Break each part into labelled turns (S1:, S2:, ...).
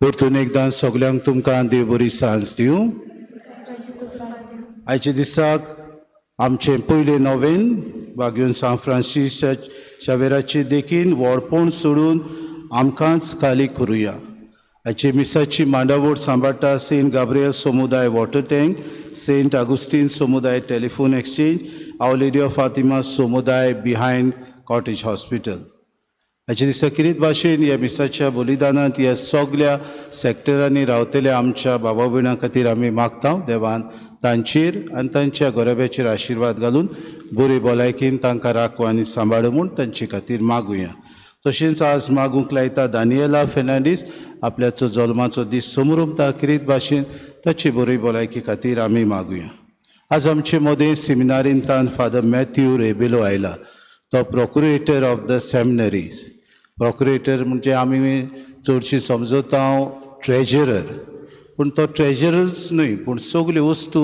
S1: परतून एकदां सगल्यांक तुमकां देव बरी सांज दिवं. आयच्या दिसाक आमचें पयलें नोवेन वागून सान फ्रांसीस शावेराचे देखीन व्हडपण सोडून आमकांच खाली करुया. आयचे मिसाची मांडावळ सांबाळटा सेंट गाब्रियल समुदाय वॉटर टँक, सेंट आगुस्तीन समुदाय telephone exchange, our lady of Fatima समुदाय बिहायंड कॉटेज हॉस्पिटल. आयच्या दिसा किरीत भाशेन ह्या मिसाच्या बलिदानांत ह्या सगळ्या सॅक्टरांनी रावतल्या आमच्या भावा भयणां खातीर आमी मागता देवान तांचेर आनी तांच्या गोरब्याचेर आशिर्वाद घालून बरे भलायकेन तांकां राखो आनी सांबाळो म्हूण तांचे खातीर मागुया. तशेंच आज मागूंक लायता दानियेला फेर्नांडीस आपल्याचो जल्माचो दीस समोर उमता. किरीत भाशेन ताचे बरे भलायके खातीर आमी मागुया. आज आमचे मदें सेमिनारींतान फादर मॅथ्यू रेबेलो आयला. तो प्रोक्युरेटर ऑफ द सेमिनरीज. प्रोक्युरेटर म्हणजे आमी चडशी समजता ट्रेजरर, पूण तो ट्रेजरच न्हय, पूण सगल्यो वस्तू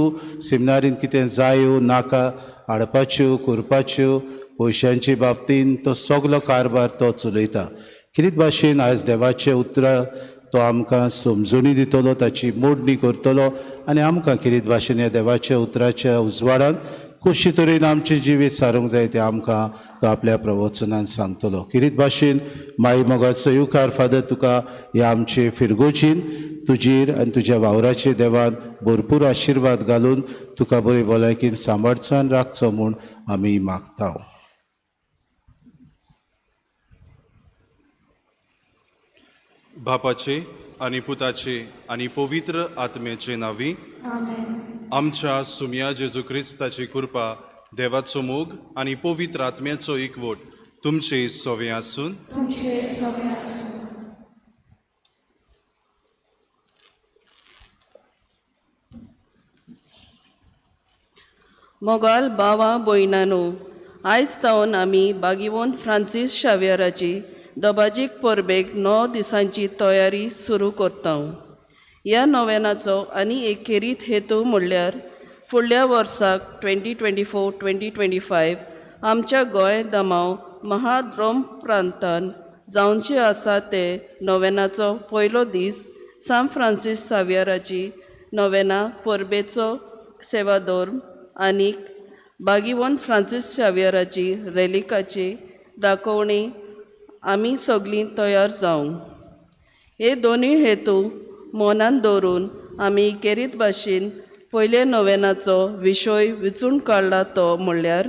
S1: सेमिनारीन कितें जायो नाका हाडपाच्यो करपाच्यो पयशांचे बाबतीन तो सगलो कारबार तो चलयता. किरीत भाशेन आयज देवाचे उतरां तो आमकां समजुनी दितलो, ताची मोडणी करतलो आनी आमकां किरीत भाशेन ह्या देवाच्या उतराच्या उजवाडान कशी तरेन आमचें जिवीत सारूंक जाय तें आमकां तो आपल्या प्रवचनान सांगतलो. किरीत भाशेन माई मोगाचो युकार फादर तुका ह्या आमचे फिरगोचीन तुजेर आनी तुज्या वावराचे देवान भरपूर आशिर्वाद घालून तुका बरे भलायकेन सांबाळचो आनी राखचो म्हूण आमी मागता.
S2: बापाचे आनी पुताचे आनी पवित्र आत्म्याचे नांवी आमच्या सुम्या जेजू क्रिस्ताची कृपा, देवाचो मोग आनी पवित्र आत्म्याचो एकवट तुमचे सोवे आसून
S3: मोगाल बावा भयणानो, आयज तावन आमी भागिवंत फ्रांसीस शावेराची दबाजीक परबेक 9 दिसांची तयारी सुरू करता. ह्या नोवेनाचो आनी एक खेरीत हेतू म्हणल्यार फुडल्या वर्साक 2024-2025 आमच्या गोंय दमाव महाद्रोम प्रांतान जावचे आसा ते नोवेनाचो पयलो दीस सान फ्रांसीस सावियराची नोवेना परबेचो सेवादोर आनीक भागिवंत फ्रांसीस शावेराची रेलिकाची दाखोवणी आमी सगळीं तयार जावं. हे दोनूय हेतू मनान दवरून आमी केरीत भाशेन पयले नोवेनाचो विशय विचून काडला तो म्हणल्यार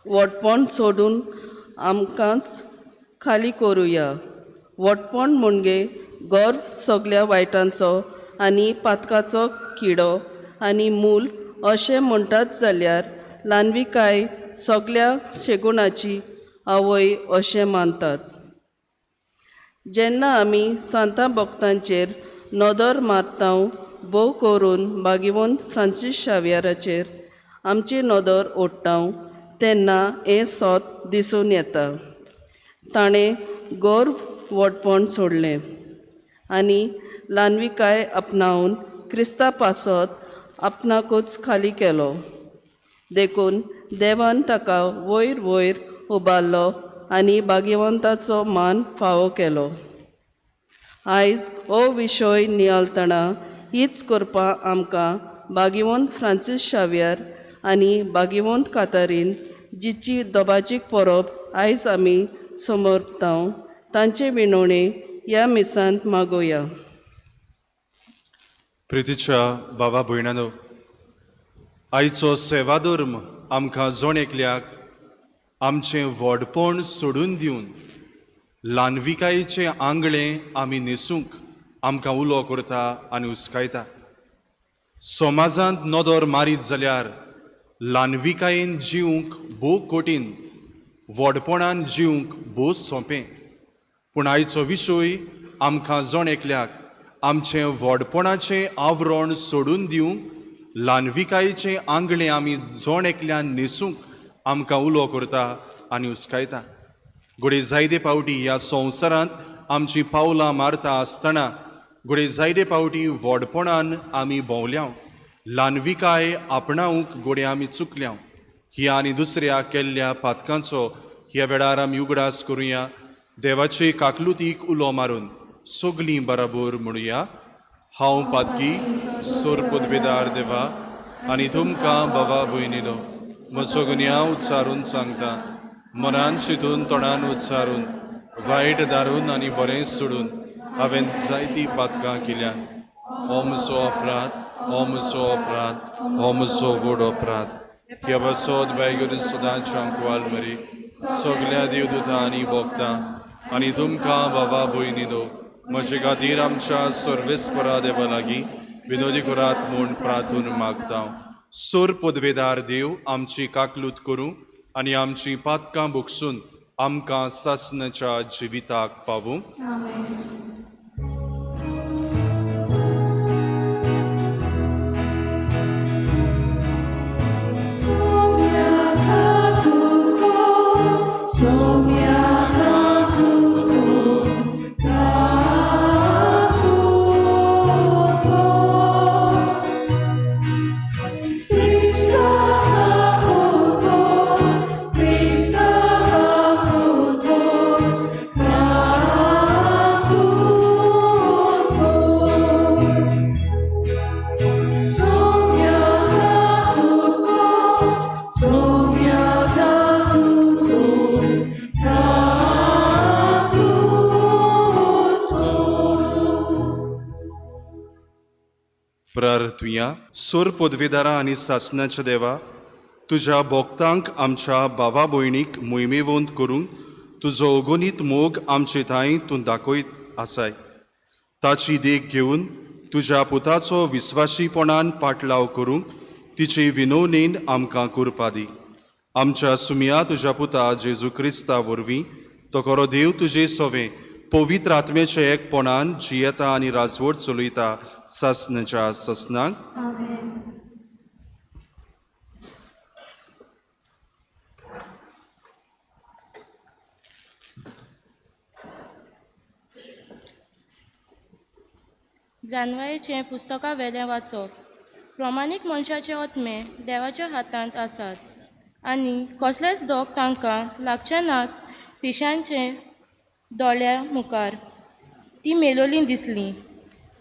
S3: वटपण सोडून आमकांच खाली करुया. वटपण म्हणजे गर्व सगळ्या वायटांचो आनी पातकाचो किडो आनी मूल अशें म्हणटात जाल्यार ल्हानविकाय सगळ्या शेगुणाची आवय अशें मानतात. जेन्ना आमी सांता भक्तांचेर नदर मारता भोव करून भागिवंत फ्रांसीस शावेराचेर आमची नदर ओडटा तेन्ना हें सोत दिसून येता. ताणें गर्व वटपण सोडलें आनी ल्हानविकाय आपणावन क्रिस्ता पासत आपणाकूच खाली केलो. देखून देवान ताका वयर वयर उबारलो आनी भाग्यवंताचो मान फावो केलो. आयज हो विशय नियाळतना हीच कृपा आमकां भाग्यवंत फ्रांसीस शावेर आनी भाग्यवंत कातारीन जिची दबाजीक परब आयज आमी समोरता तांचे विणवणे ह्या मिसांत मागोया.
S2: प्रितीच्या भावा भयणानो, आयचो सेवाधर्म आमकां जोण एकल्याक आमचें व्हडपण सोडून दिवन ल्हानविकायेचें आंगळें आमी न्हेसूंक आमकां उलो करता आनी उस्कायता. समाजांत नदर मारीत जाल्यार ल्हानविकायेन जिवंक भोव कठीण, व्हडपणान जिवंक भोव सोंपें. पूण आयचो विशय आमकां जोण एकल्याक आमचें व्हडपणाचें आवरण सोडून दिवंक ल्हानविकायेचें आंगणें आमी जोण एकल्यान न्हेसूंक आमकां उलो करता आनी उस्कायता. घोडे जायते फावटी ह्या संवसारांत आमचीं पावलां मारता आसतना घोडे जायते फावटी व्हडपणान आमी भोंवल्या, ल्हानविकाय आपणावंक घोडे आमी चुकल्या. ही आनी दुसऱ्या केल्ल्या पातकांचो ह्या वेळार आमी उगडास करुया. देवाचे काकलुतीक उलो मारून सगलीं बराबर म्हणुया. हांव पातकी सोर पदवेदार देवा आनी तुमकां बाबा भयणीनो म्हजो गुन्यांव उच्चारून सांगता, मनान चिंतून तोंडान उच्चारून वायट दारून आनी बरें सोडून हांवें जायतीं पातकां केल्यान. हो म्हजो अपराध, हो म्हजो अपराध, हो म्हजो व्हड अपराध. ह्या बसोत बेगीन सदांच अंकवाल मरी सगल्या देवदूतां आनी भोगतां आनी तुमकां बाबा भयणीनो म्हजे खातीर आमच्या सर्वेस्परा देवा लागीं विनोदी करात म्हूण प्रार्थून मागता. सोर पदवेदार देव आमची काकलूत करूं आनी आमची पातकां भोगसून आमकां सासणाच्या जिविताक पावूं. प्रार्थुया. सोर पदवेदारा आनी सासणाच्या देवा, तुज्या भोगतांक आमच्या भावा भयणीक मोहिमेवंत करूंक तुजो अगोनीत मोग आमचे थंय तूं दाखयत आसाय. ताची देख घेवन तुज्या पुताचो विस्वासीपणान पाटलाव करूंक तिचे विनवणेन आमकां करपा दी. आमच्या सुमया तुज्या पुता जेजू क्रिस्ता वरवीं तो खरो देव तुजे सोवे पवित्र आत्म्याच्या एकपणान जियेता आनी राजवट चलयता सासणाच्या ससनाक.
S4: जानवायेचें पुस्तका वेलें वाचप. प्रमाणीक मनशाचे आत्मे देवाच्या हातांत आसात आनी कसलेच दोग तांकां लागचे नात. पिशांचे दोळ्या मुखार ती मेलोलीं दिसलीं.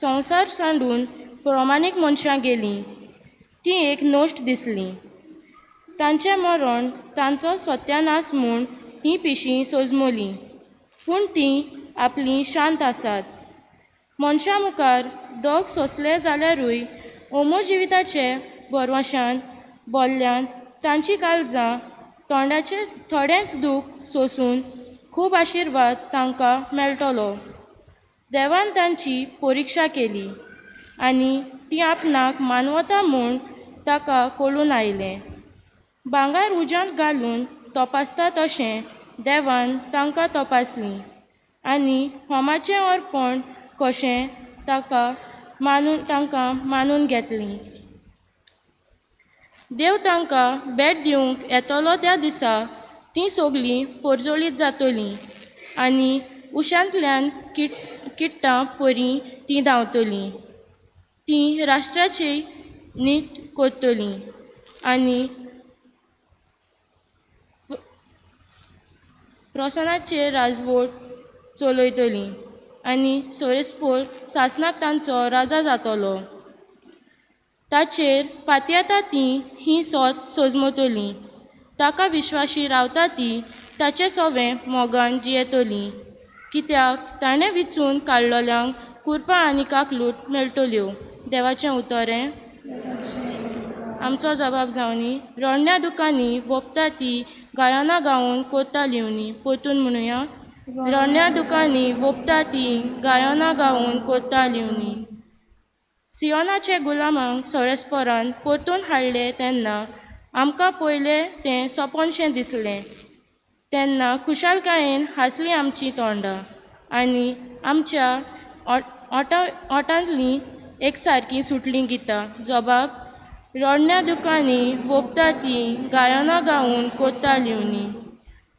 S4: संवसार सांडून प्रमाणीक मनशां गेलीं. ती एक नोश्ट दिसली. तांचें मरण तांचो सत्यानास म्हूण ही पिशीं सोजमोलीं. पूण तीं आपलीं शांत आसात. मनशां मुखार दोग सोंसले जाल्यारूय ओमो जिविताचे भरवशान बोल्ल्यान तांची काळजां तोंडाचें थोडेंच दूख सोंसून खूब आशिर्वाद तांकां मेळटलो. देवान तांची परिक्षा केली आनी ती आपणाक मानवता म्हूण ताका कळून आयलें. भांगर उज्यांत घालून तपासता तशें देवान तांकां तपासलीं आनी होमाचें अर्पण कशें तांकां मानून घेतलीं. देव तांकां भेट दिवंक येतलो त्या दिसा तीं सगलीं परजोळीत जातलीं आनी उशांतल्यान किट्टां परी तीं धांवतलीं. तीं राष्ट्राची नीट करतलीं आनी प्रसन्नाचेर राजवट चलयतलीं आनी सोरेस्पोर सासनाक तांचो राजा जातलो. ताचेर पातयेता तीं ही सोत सोजमतलीं. ताका विश्वासी रावता तीं ताचे सोवें मोगान जियेतलीं. कित्याक ताणें विचून काडलोल्यांक कुरपा आनी काकलूट मेळटल्यो. देवाचें उतोरें आमचो जबाब जावनी रोडण्या दुकानी वोपता ती गायनां गावून कोता लिवनी पोतून म्हणुया रोडण्या दुकानी वोपता ती गायनां गावून कोता लिवनी सियोनाचे गुलामांक सोळेस्पोरान पोतून हाडले तेन्ना आमकां पयलें तें सोंपोनशें दिसलें तेन्ना खुशालकायेन हांसलीं आमचीं तोंडां आनी आमच्या ओठांतलीं एक सारकीं सुटलीं गितां जबाब रोडण्या दुकानी वोपता ती गायनां गावून कोता लिवनी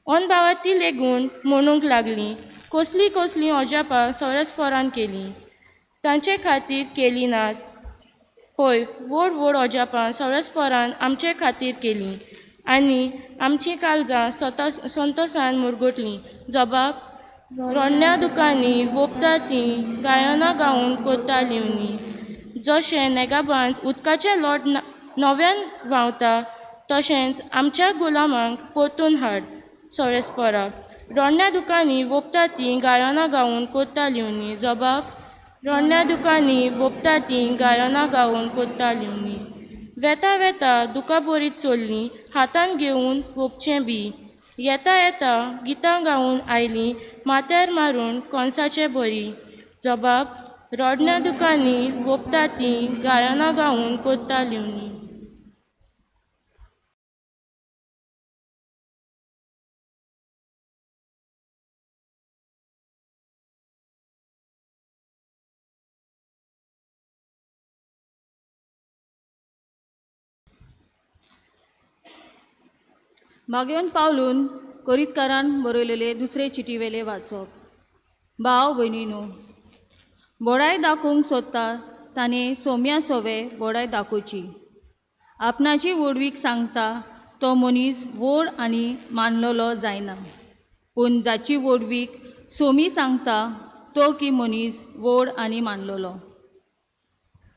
S4: ओन भावा ती लेगून म्हणूंक लागलीं कसलीं कसलीं अजापां सोळेस्पोरान केलीं तांचे खातीर केलीं नात पळय व्हड व्हड अजापां सोळेस्पोरान आमचे खातीर केलीं आनी आमचीं काळजां संतोशान मुरगोटलीं जबाब रोडण्या दुकानी वोपता ती गायनां गावून कोता लिवनी जशें नेगाबांत उदकाचें लोट नव्यान व्हांवता तशेंच आमच्या गुलामांक पोतून हाड सोळेस्पोरा रोडण्या दुकानी वोपता ती गायनां गावून कोता लिवनी जबाब रोडण्या दुकानी वोपता ती गायनां गावून कोता लिवनी वेता वेता दुकां बोरीत चोल्लीं हातान घेवन वोपचें बी येता येता गितां गावून आयलीं माथ्यार मारून कोणसाचे बरी जबाब रोडण्या दुकानी वोपता ती गायनां गावून कोता लिवनी
S5: मागेवन पावलून कोरीतकारान बरयलेले दुसरे चिटीवेले वाचप भाव भयणीनो बोडाय दाखोवंक सोदता ताणें सोम्या सोवे बोडाय दाखोवची आपणाची वडवीक सांगता तो मनीस व्हड आनी मानलेलो जायना पूण जाची वडवीक सोमी सांगता तो की मनीस व्हड आनी मानलेलो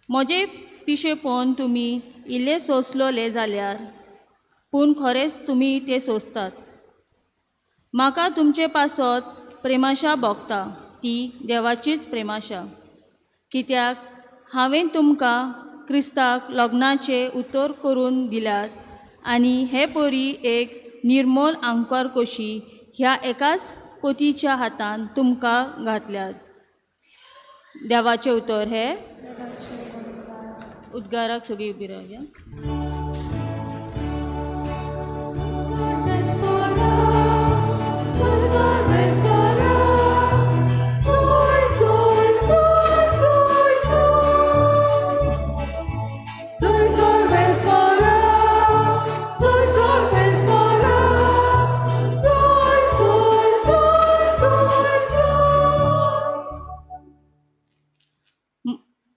S5: म्हजे पिशे पळोवन तुमी इल्ले सोंसलोले जाल्यार पूण खरेंच तुमी ते सोंसतात म्हाका तुमचे पासत प्रेमाशा भोगता ती देवाचीच प्रेमाशा कित्याक हांवें तुमकां क्रिस्ताक लग्नाचे उतर करून दिल्यात आनी हे परी एक निर्मोल आंकर कशी ह्या एकाच पोतीच्या हातान तुमकां घातल्यात देवाचें उतर हे उद्गाराक सगळीं उबी रावया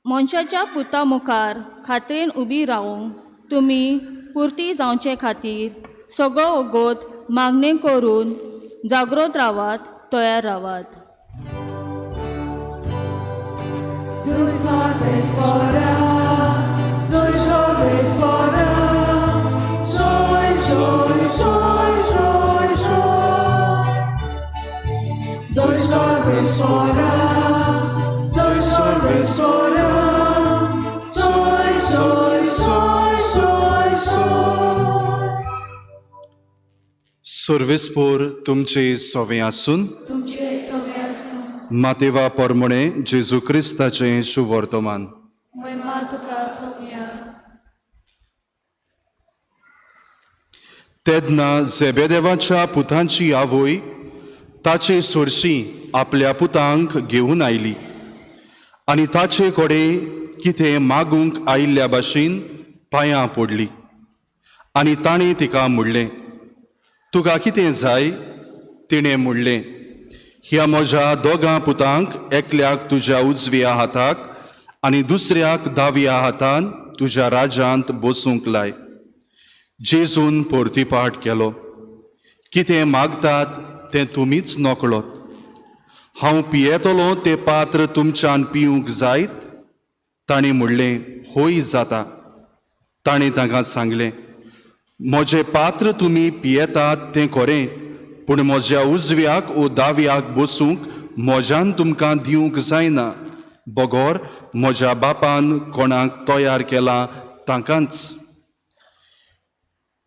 S5: मनशाच्या पुता मुखार खात्रेन उबी रावूंक तुमी पुर्ती जावचे खातीर सगळो ओगोत मागणे करून जागृत रावात तयार रावात
S2: सर्वेस्पोर तुमचे सोवे आसून मातेवा पोरमणे जेजू क्रिस्ताचें शुभ वर्तमान तेदना झेबेदेवाच्या पुतांची आवय ताचे सोडशी आपल्या पुतांक घेवन आयली आनी ताचे कडेन कितें मागूंक आयिल्ल्या भाशेन पांयां पडली आनी ताणें तिका म्हणलें तुका कितें जाय तिणें म्हणलें ह्या म्हज्या दोगां पुतांक एकल्याक तुज्या उजव्या हाताक आनी दुसऱ्याक दाव्या हातान तुज्या राज्यांत बसूंक लाय जेजून परतीपाट केलो कितें मागतात तें तुमीच नकळोत हांव पियेतलों तें पात्र तुमच्यान पिवूंक जायत ताणें म्हणलें होय जाता ताणें ताका सांगलें म्हजें पात्र तुमी पियेतात तें खरें पूण म्हज्या उजव्याक वो दाव्याक बसूंक म्हज्यान तुमकां दिवंक जायना बोगोर म्हज्या बापान कोणाक तयार केला तांकांच.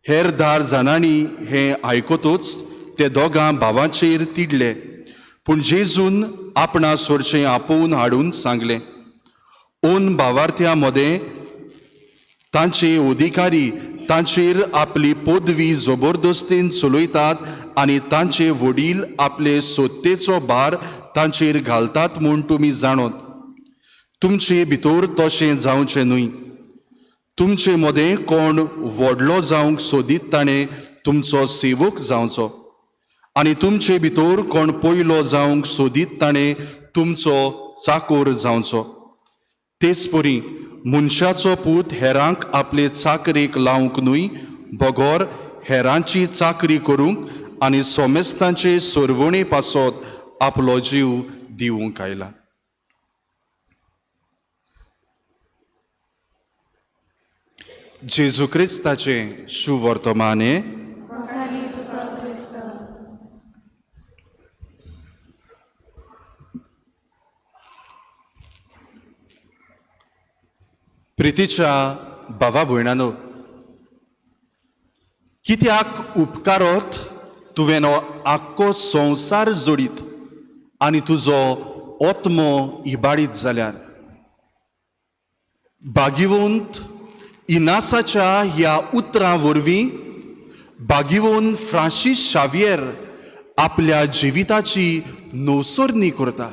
S2: हेर 10 जाणांनी हें आयकतूच ते दोगां भावांचेर तिडले. पूण जेजून आपणा सोडचें आपोवन हाडून सांगलें. ओन भावार्थ्या मदें तांचे अधिकारी तांचेर आपली पदवी जबरदस्तीन चलयतात आनी तांचे वडील आपले सोत्तेचो भार तांचेर घालतात म्हूण तुमी जाणोत. तुमचे भितर तशें जावचें न्हय. तुमचे मदें कोण व्हडलो जावंक सोदीत ताणें तुमचो सेवक जावचो आनी तुमचे भितर कोण पयलो जावंक सोदीत ताणें तुमचो चाकोर जावचो. तेच परी मनशाचो पूत हेरांक आपले चाकरेक लावंक न्हय, बोगोर हेरांची चाकरी करूंक आनी सोमेस्तांचे सोरवणे पासत आपलो जीव दिवंक आयला. जेजू क्रिस्ताचें शुवर्तमान हे प्रितीच्या भावा भयणांनो, कित्याक उपकारोत तुवें आख्खो संवसार जोडीत आनी तुजो आत्मो इबाडीत जाल्यार. भाग्यवंत इनासाच्या ह्या उतरां वरवीं भाग्यवंत फ्रांसीस शावियर आपल्या जिविताची नवसरणी करता,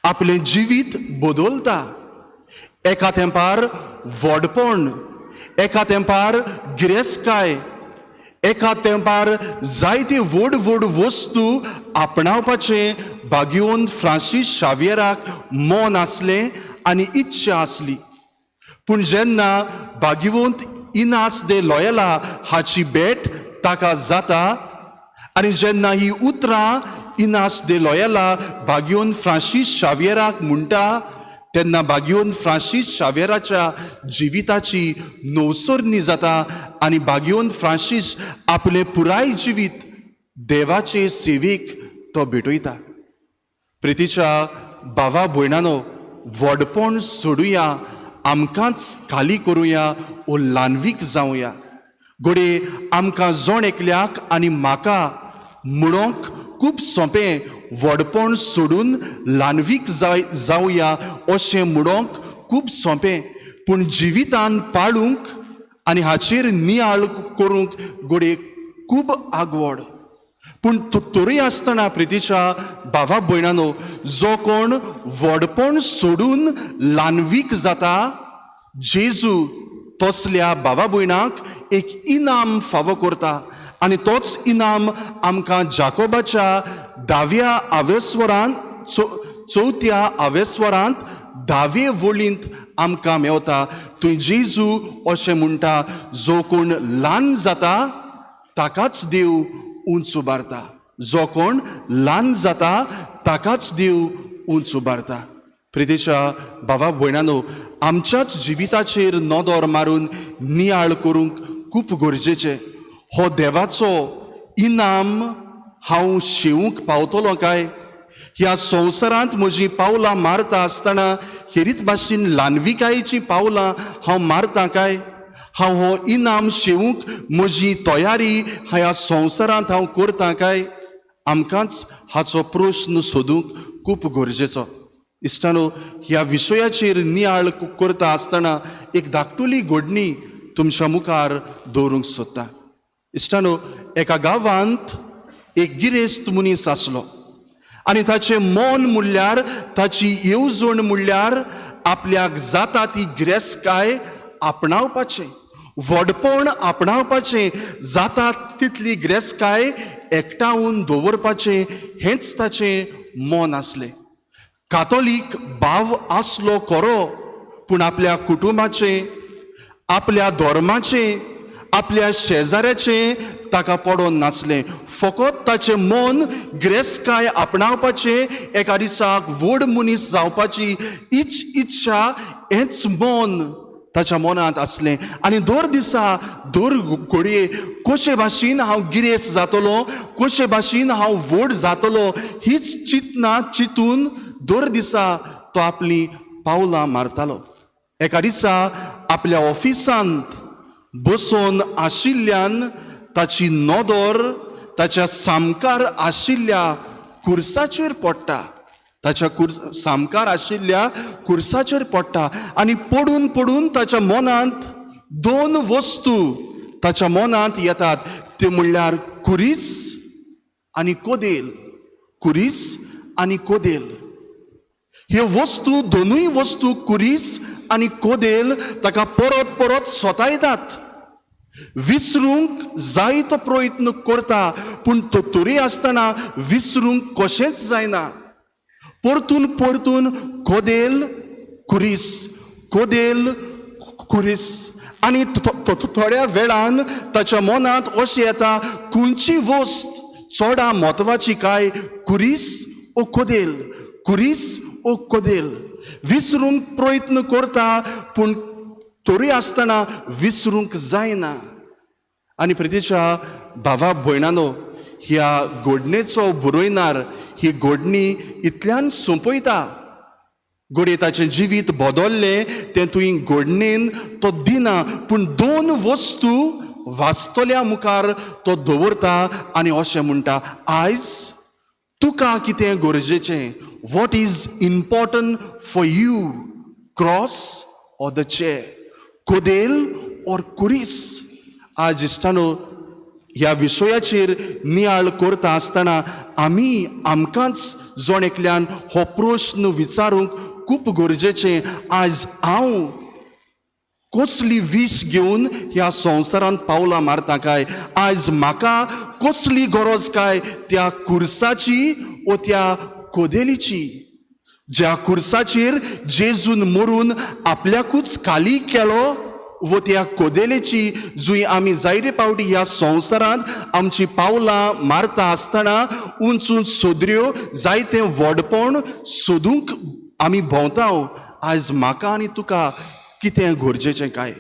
S2: आपलें जिवीत बदलता. एका तेंपार व्हडपण, एका तेंपार गिरेस्तकाय, एका तेंपार जायते व्हड व्हड वस्तू आपणावपाचें भाग्यवंत फ्रांसीस शावियराक मोन आसलें आनी इच्छा आसली. पूण जेन्ना भाग्यवंत इनास दे लॉयला हाची भेट ताका जाता आनी जेन्ना ही उतरां इनास दे लॉयला भाग्यवंत फ्रांसीस शावियराक म्हणटा, तेन्ना भाग्यवंत फ्रांसीस शावियराच्या जिविताची नवसरणी जाता आनी भाग्यवंत फ्रांसीस आपले पुराय जिवीत देवाचे सेवेक तो भेटयता. प्रितीच्या भावा भयणांनो, व्हडपण सोडुया, आमकांच खाली करुया ओ ल्हानवीक जावया. घोडे आमकां जोण एकल्याक आनी म्हाका म्हणोंक खूब सोंपें व्हडपण सोडून ल्हानवीक जावया अशें म्हणोंक खूब सोंपें, पूण जिवितान पाळूंक आनी हाचेर नियाळ करूंक घोडे खूब आगवड. पूण तोरी आसतना प्रितीच्या भावा भयणांनो, जो कोण व्हडपण सोडून ल्हानवीक जाता, जेजू तसल्या भावा भयणांक एक इनाम फावो करता आनी तोच इनाम आमकां जाकोबाच्या 10व्या आवेस्वरांत 4थ्या आवेस्वरांत 10वे वळींत आमकां मेवता. थंय जेजू अशें म्हणटा, जो कोण ल्हान जाता ताकाच देव उंच उबारता. जो कोण ल्हान जाता ताकाच देव उंच उबारता. प्रितीच्या भावा भयणांनो, आमच्याच जिविताचेर नदर मारून नियाळ करूंक खूब गरजेचें. हो देवाचो इनाम हांव शेवूंक पावतलो काय? ह्या संवसारांत म्हजीं पावलां मारता आसतना हेरीत भाशेन ल्हानविकायेचीं पावलां हांव मारतां काय? हांव हो इनाम शेवूंक म्हजी तयारी ह्या संवसारांत हांव करतां काय? आमकांच हाचो प्रश्न सोदूंक खूब गरजेचो. इश्टानो, ह्या विशयाचेर नियाळ करता आसतना एक धाकटुली घडणी तुमच्या मुखार दवरूंक सोदता. इश्टानो, एका गांवांत एक गिरेस्त मनीस आसलो आनी ताचें मोन म्हणल्यार, ताची येवजण म्हणल्यार आपल्याक जाता ती गिरेस्तकाय आपणावपाचें, व्हडपण आपणावपाचें, जाता तितली गिरेस्तकाय एकठांवन दवरपाचें हेंच ताचें मोन आसलें. कातोलीक भाव आसलो खरो, पूण आपल्या कुटुंबाचें, आपल्या धर्माचें, आपल्या शेजाऱ्याचें ताका पडोन नासलें. फकत ताचें मन गिरेस्तकाय आपणावपाचें, एका दिसाक व्हड मनीस जावपाची इच्छा हेंच मन ताच्या मनांत आसलें. आनी दर दिसा दर घडये कशे भाशेन हांव गिरेस्त जातलो, कशे भाशेन हांव व्हड जातलो, हीच चिंतना चिंतून दर दिसा तो आपली पावलां मारतालो. एका दिसा आपल्या ऑफिसांत बसून आशिल्ल्यान ताची नदर ताच्या सामकार आशिल्ल्या कुर्साचेर पडटा. ताच्या सामकार आशिल्ल्या कुर्साचेर पडटा आनी पडून पडून ताच्या मनांत दोन वस्तू ताच्या मनांत येतात. ते म्हणल्यार कुरीस आनी कोदेल. कुरीस आनी कोदेल. ह्यो वस्तू, दोनूय वस्तू, कुरीस आनी कोदेल, ताका परत परत सतायतात. विसरूंक जाय तो प्रयत्न करता, पूण तरी आसतना विसरूंक कशेंच जायना. परतून परतून कोदेल कुरीस, कोदेल कुरीस. आनी थोड्या वेळान ताच्या मनांत अशें येता, खंयची वस्त चड म्हत्वाची काय, कुरीस ओ कोदेल, कुरीस ओ कोदेल. विसरूंक प्रयत्न करता, पूण तरी आसतना विसरूंक जायना. आनी प्रितीच्या भावा भयणानो, ह्या घडणेचो बरयणार ही घडणी इतल्यान सोंपयता. घडये ताचें जिवीत बदल्लें तें तुवें घडणेन तो दिना, पूण दोन वस्तू वाचतल्या मुखार तो दवरता आनी अशें म्हणटा, आयज तुका कितें गरजेचें? What is important for you, cross or the chair, कोदेल ऑर कुरीस? आज इश्टानो, ह्या विशयाचेर नियाळ करता आसतना आमी आमकांच जण एकल्यान हो प्रश्न विचारूंक खूब गरजेचें. आज हांव कसली वीश घेवन ह्या संवसारांत पावलां मारता काय? आज म्हाका कसली गरज काय, त्या कुर्साची ओ त्या कोदेलीची? ज्या कुर्साचेर जेजून मरून आपल्याकूच खाली केलो, व त्या कोदेलेची जुंय आमी जायते पावटी ह्या संवसारांत आमची पावलां मारता आसतना उंच उंच सोदऱ्यो, जायतें व्हडपण सोदूंक आमी भोंवता. आज म्हाका आनी तुका कितें गरजेचें काय?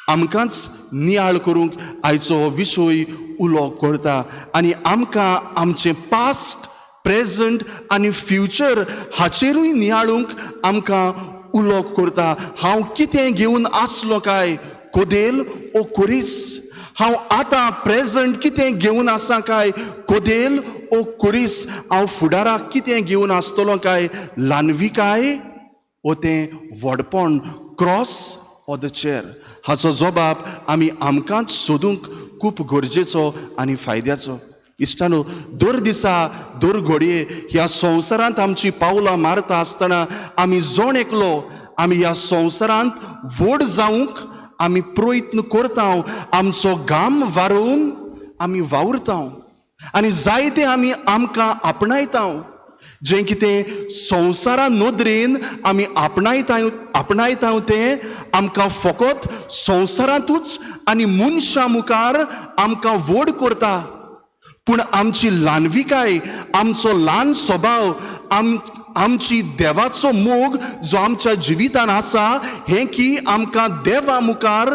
S2: आमकांच नियाळ करूंक आयचो हो विशय उलो करता आनी आमकां आमचें पास्ट, प्रेझंट आनी फ्युचर हाचेरूय नियाळूंक आमकां उलो करता. हांव कितें घेवन आसलो काय, कोदेल ओ कुरीस? हांव आतां प्रेझंट कितें घेवन आसा काय, कोदेल ओ कुरीस? हांव फुडाराक कितें घेवन आसतलो काय, ल्हानवी काय ओ तें व्हडपण, क्रॉस ऑर द चेर? हाचो जबाब आमी आमकांच सोदूंक खूब गरजेचो आनी फायद्याचो. इश्टानो, दर दिसा दर घडये ह्या संवसारांत आमची पावलां मारता आसतना आमी जण एकलो आमी ह्या संवसारांत व्हड जावंक आमी प्रयत्न करता. आमचो घाम वारोवन आमी वावुरता आनी जायते आमी आमकां आपणायता. जें कितें संवसारा नदरेन आमी आपणायता तें आमकां फकत संवसारांतूच आनी मनशां मुखार आमकां व्हड करता. पूण आमची ल्हानविकाय, आमचो ल्हान स्वभाव, आमची देवाचो मोग जो आमच्या जिवितान आसा, हें की आमकां देवा मुखार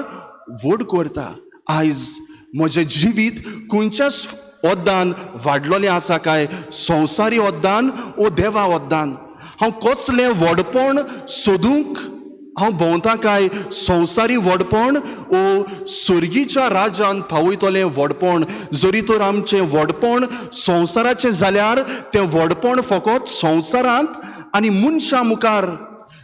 S2: व्हड करता. आयज म्हजें जिवीत खंयच्याच ओद्दान वाडलोलें आसा काय, संवसारी ओद्दान ओ देवा ओद्दान? हांव कसलें व्हडपण सोदूंक हांव भोंवता काय, संवसारी व्हडपण ओ स्वर्गीच्या राज्यांत पावयतलें व्हडपण? जरी तर आमचें व्हडपण संवसाराचें जाल्यार तें व्हडपण फकत संवसारांत आनी मनशां मुखार.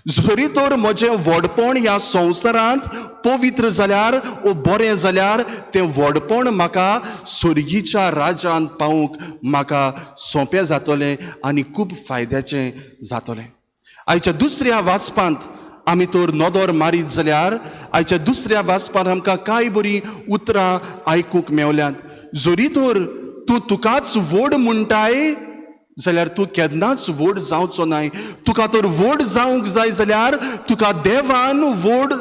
S2: जरी तर म्हजें व्हडपण ह्या संवसारांत पवित्र जाल्यार ओ बरें जाल्यार तें व्हडपण म्हाका स्वर्गीच्या राज्यांत पावूंक म्हाका सोंपें जातलें आनी खूब फायद्याचें जातलें. आयच्या दुसऱ्या वाचपांत आमी तर नदर मारीत जाल्यार आयच्या दुसऱ्या वाचपांत आमकां कांय बरीं उतरां आयकूंक मेवल्यांत. जरी तर तूं तुकाच व्हड म्हणटाय जाल्यार तूं केन्नाच व्हड जावचो नाय. तुका तर व्हड जावंक जाय जाल्यार तुका देवान व्हड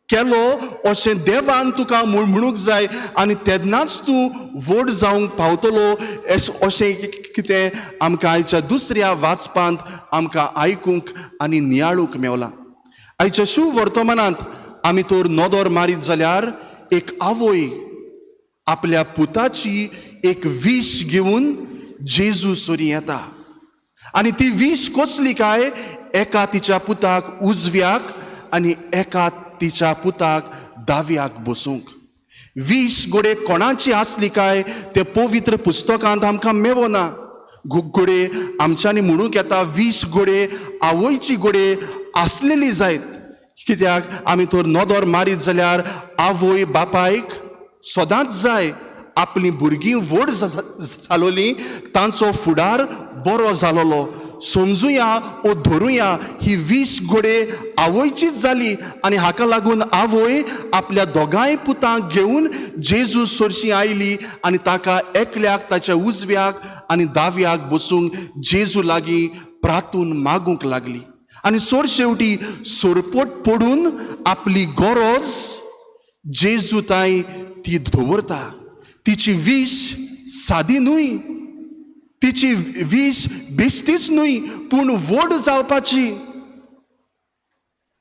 S2: केलो अशें देवान तुका म्हणूंक जाय आनी तेन्नाच तूं व्हड जावंक पावतलो अशें कितें आमकां आयच्या दुसऱ्या वाचपांत आमकां आयकूंक आनी नियाळूंक मेवलां. आयच्या शिव वर्तमानांत आमी तर नदर मारीत जाल्यार एक आवय आपल्या पुताची एक वीश घेवन जेजू सोरी येता. आनी ती वीश कसली काय, एका तिच्या पुताक उजव्याक आनी एका तिच्या पुताक दाव्याक बसूंक. 20 घोडे कोणाची आसली काय ते पवित्र पुस्तकांत आमकां मेवना. घोडे आमच्यांनी म्हणूंक येता 20 घोडे आवयची घोडे आसलेली जायत. कित्याक आमी तर नोदोर मारीत जाल्यार आवय बापायक सदांच जाय आपली भुरगीं व्हड जालोलीं तांचो फुडार बरो जालोलो. समजुया ओ धरुया ही 20 घोडे आवयचीच जाली आनी हाका लागून आवय आपल्या दोगांय पुतांक घेवन जेजू सोरशी आयली आनी ताका एकल्याक ताच्या उजव्याक आनी दाव्याक बसूंक जेजू लागीं प्रार्थून मागूंक लागली. आनी सोर शेवटी सोरपोट पडून आपली गरज जेजू ताई ती दवरता. तिची 20 सादी न्हय, तिची 20 बेश्टीच न्हय, पूण व्हड जावपाची.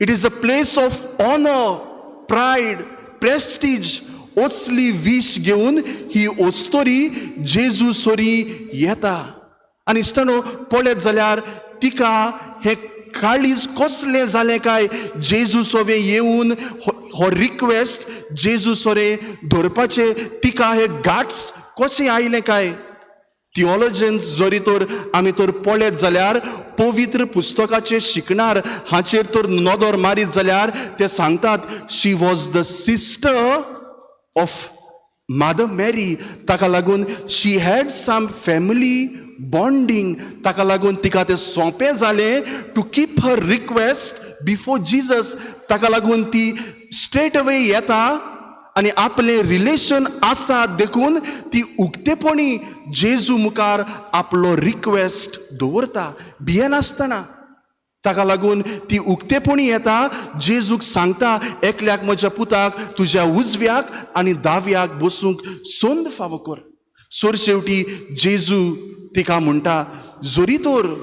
S2: It is a place of honour, pride, prestige. असली 20 घेवन ही ओस्तोरी जेजू सोरी येता. आनी इश्टानो पळयत जाल्यार तिका हे काळीज कसलें जालें काय जेजू सोवे येवन हो रिक्वेस्ट जेजू सोरे धरपाचे तिका हे गाट्स कशें आयले काय. थिओलॉजन्स जरी तर आमी तर पळयत जाल्यार पवित्र पुस्तकाचे शिकणार हाचेर तर नोदोर मारीत जाल्यार ते सांगतात she was the sister of mother Mary. ताका लागून she had some family bonding. ताका लागून तिका तें सोंपें जालें to keep her request before Jesus. ताका लागून ती स्ट्रेट अवे येता आनी आपले रिलेशन आसा देखून ती उक्तेपणी जेजू मुखार आपलो रिक्वेस्ट दवरता भियेनासतना. ताका लागून ती उक्तेपणी येता जेजूक सांगता एकल्याक म्हज्या पुताक तुज्या उजव्याक आनी दाव्याक बसूंक सोंद फावो कर. सोर शेवटी जेजू तिका म्हणटा जरी तर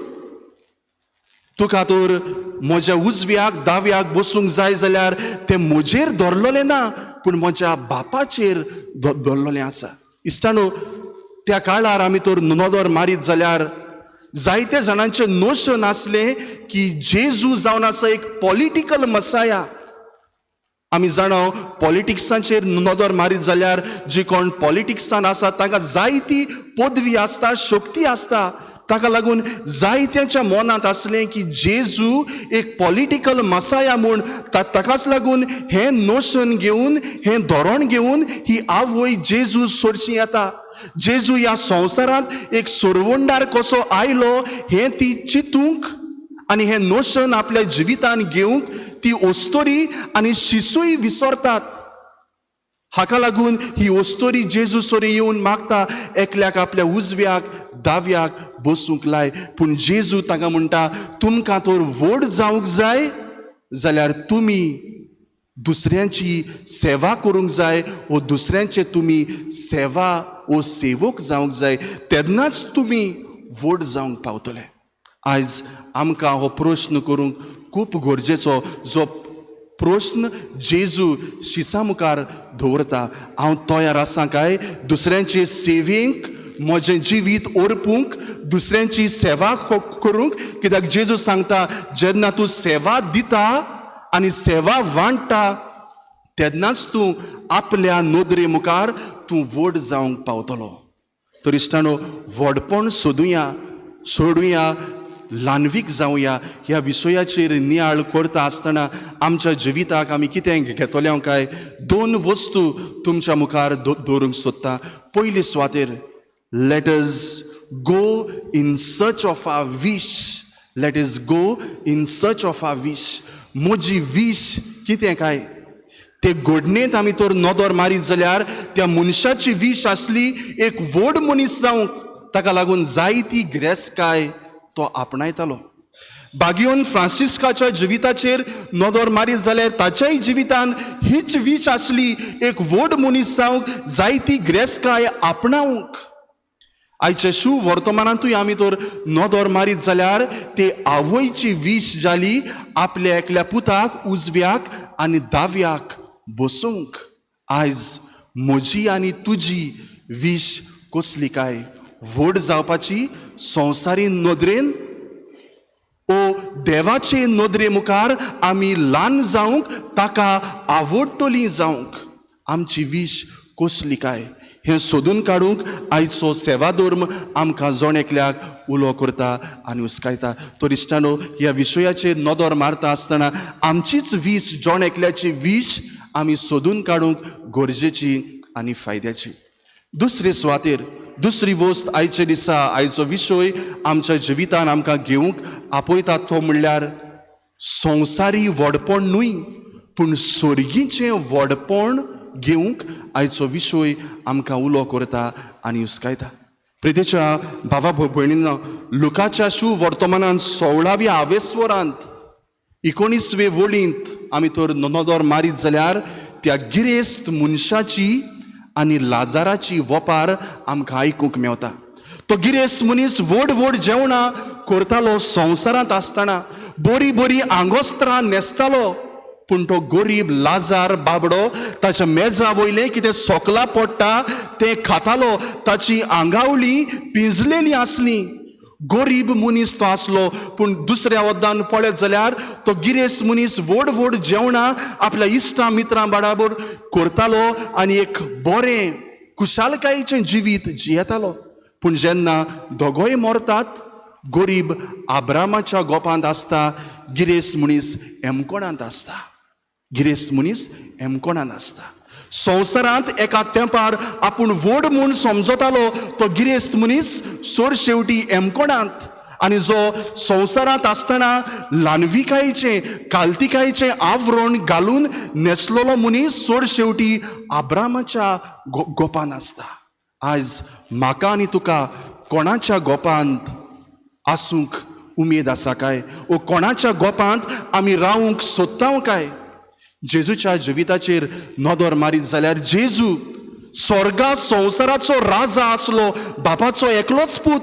S2: तुका तर म्हज्या उजव्याक दाव्याक बसूंक जाय जाल्यार तें म्हजेर धरलोलें ना पूण म्हज्या बापाचेर धरलोलें आसा. इश्टानो त्या काळार आमी तर नोदोर मारीत जाल्यार जायते जाणांचे नोशन आसले की जेजू जावन आसा एक पॉलिटिकल मसाया. आमी जाणो पॉलिटिक्साचेर नोदोर मारीत जाल्यार जी कोण पॉलिटिक्सान आसा तांकां जायती पदवी आसता, शक्ती आसता. ताका लागून जायत्यांच्या मनांत आसलें की जेजू एक पॉलिटिकल मसाया म्हूण. ताकाच लागून हें नोशन घेवन हें धोरण घेवन ही आवय जेजू सोरशी येता. जेजू ह्या संवसारांत एक सोरवंडार कसो आयलो हें ती चिंतूंक आनी हें नोशन आपल्या जिवितान घेवंक ती ओस्तोरी आनी शिसूय विसरतात. हाका लागून ही ओस्तोरी जेजू सोरे येवन मागता एकल्याक आपल्या उजव्याक दाव्याक बसूंक लाय. पूण जेजू ताका म्हणटा तुमकां तर व्हड जावंक जाय जाल्यार तुमी दुसऱ्यांची सेवा करूंक जाय वो दुसऱ्यांचे तुमी सेवा वो सेवक जावंक जाय तेन्नाच तुमी व्हड जावंक पावतले. आयज आमकां हो प्रश्न करूंक खूब गरजेचो जो प्रश्न जेजू शिसा मुखार दवरता. हांव तयार आसां काय दुसऱ्यांचे सेवेक म्हजें जिवीत ओरपूंक, दुसऱ्यांची सेवा करूंक. कित्याक जेजू सांगता जेन्ना तूं सेवा दिता आनी सेवा वांटता तेन्नाच तूं आपल्या नोदरे मुखार तूं व्हड जावंक पावतलो. तर इश्टानो व्हडपण सोडुया ल्हानवीक जावया. ह्या विशयाचेर नियाळ करता आसतना आमच्या जिविताक आमी कितें घेतले काय 2 वस्तू तुमच्या मुखार दवरूंक सोदता. पयली सुवातेर let us go in search of our wish. Let us go in search of our wish. म्हजी विश कितें काय ते घडणेंत आमी तर नोदोर मारीत जाल्यार त्या मनशाची विश आसली एक व्हड मनीस जावंक. ताका लागून जायती गिरेस्तकाय तो आपणायतालो. बागियोन फ्रांसिस्काच्या जिविताचेर नोदोर मारीत जाल्यार ताच्याय जिवितान हीच विश आसली एक व्हड मनीस जावंक, जायती गिरेस्तकाय आपणावंक. आयच्या शू वर्तमानांतूय आमी तर नोदोर मारीत जाल्यार ते आवयची विश जाली आपल्या एकल्या पुताक उजव्याक आनी दाव्याक बसूंक. आयज म्हजी आनी तुजी विश कसली काय व्हड जावपाची संवसारी नदरेन. ओ देवाचे नदरे मुखार आमी ल्हान जावंक ताका आवडटली जावंक आमची वीश कसली काय हें सोदून काडूंक आयचो सेवा धर्म आमकां जोण एकल्याक उलो करता आनी उस्कायता. तो इश्टानो, ह्या विशयाचेर नदर मारता आसतना आमचीच वीश जोण एकल्याची वीश आमी सोदून काडूंक गरजेची आनी फायद्याची. दुसरे सुवातेर दुसरी वस्त आयचे दिसा आयचो विशय आमच्या जिवितान आमकां घेवंक आपयता तो म्हणल्यार संवसारी व्हडपण न्हय पूण स्वर्गीचें व्हडपण घेवंक आयचो विशय आमकां उलो करता आनी उस्कायता. प्रितेच्या भावा भयणींनो, लुकाच्या वर्तमानांत 16व्या आवेस्वरांत 19वे वळींत आमी तर नदर मारीत जाल्यार त्या गिरेस्त मनशाची आनी लाजाराची वपार आमकां आयकूंक मेवता. तो गिरेस्त मनीस व्हड व्हड जेवणां करतालो संवसारांत आसतना, बरी बरी आंगोस्त्रां न्हेसतालो, पूण तो गरीब लाजार बाबडो ताच्या मेजा वयलें कितें सोकला पडटा तें खातालो. ताची आंगावळी पिंजलेली आसली. गरीब मनीस तो आसलो, पूण दुसऱ्या वद्दान पळयत जाल्यार तो गिरेस्त मनीस व्हड व्हड जेवणां आपल्या इश्टां मित्रां बराबर करतालो आनी एक बरें कुशालकायेचें जिवीत जियेतालो. पूण जेन्ना दोगोय मरतात, गरीब आब्रामाच्या गोपांत आसता, गिरेस्त मनीस एमकोणांत आसता. गिरेस्त मनीस एमकोणांत आसता. संवसारांत एका तेंपार आपूण व्हड म्हूण समजतालो तो गिरेस्त मनीस सोर शेवटी एमकोणांत. आनी जो संवसारांत आसतना ल्हानविकायेचें काल्तिकायेचें आवरण घालून न्हेसलोलो मनीस सोर शेवटी आब्रामाच्या गोपान आसता. आयज म्हाका आनी तुका कोणाच्या गोपांत आसूंक उमेद आसा काय? ओ कोणाच्या गोपांत आमी रावूंक सोदता काय? जेजूच्या जिविताचेर नदर मारीत जाल्यार जेजू स्वर्गा संवसाराचो राजा आसलो, बापाचो एकलोच पूत,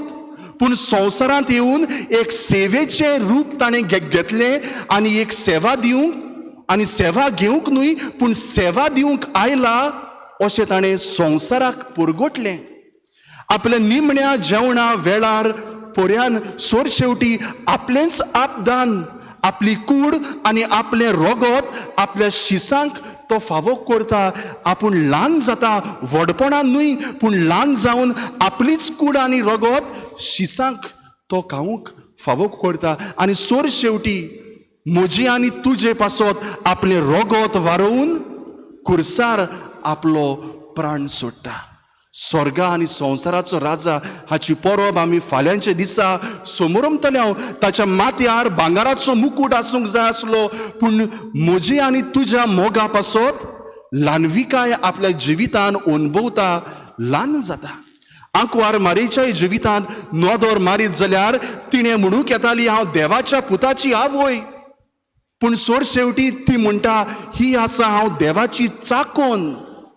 S2: पूण संवसारांत येवन एक सेवेचें रूप ताणें घेतलें आनी एक सेवा दिवंक आनी सेवा घेवंक न्हय पूण सेवा दिवंक आयला अशें ताणें संवसाराक पुरगोटलें. आपल्या निमण्या जेवणा वेळार पोऱ्यान सोर शेवटी आपलेंच आपदान, आपली कूड आनी आपलें रोगोत आपल्या शिसांक तो फावो करता. आपूण ल्हान जाता व्हडपणान न्हय पूण ल्हान जावन आपलीच कूड आनी रोगोत शिसांक तो खावूंक फावो करता. आनी सोर शेवटी म्हजी आनी तुजे पासत आपलें रोगोत वारोवन कुर्सार आपलो प्राण सोडटा. स्वर्गा आनी संवसाराचो राजा हाची परब आमी फाल्यांच्या दिसा समोरमतले. ताच्या माथ्यार भांगाराचो मुकूट आसूंक जाय आसलो, पूण म्हजी आनी तुज्या मोगा पासत ल्हानविकाय आपल्या जिवितान अनुभवता ल्हान जाता. आंकवार मारेच्या जिवितांत नदर मारीत जाल्यार तिणें म्हणूंक येताली हांव देवाच्या पुताची आवय, पूण सोर शेवटी ती म्हणटा ही आसा हांव देवाची चाकोन,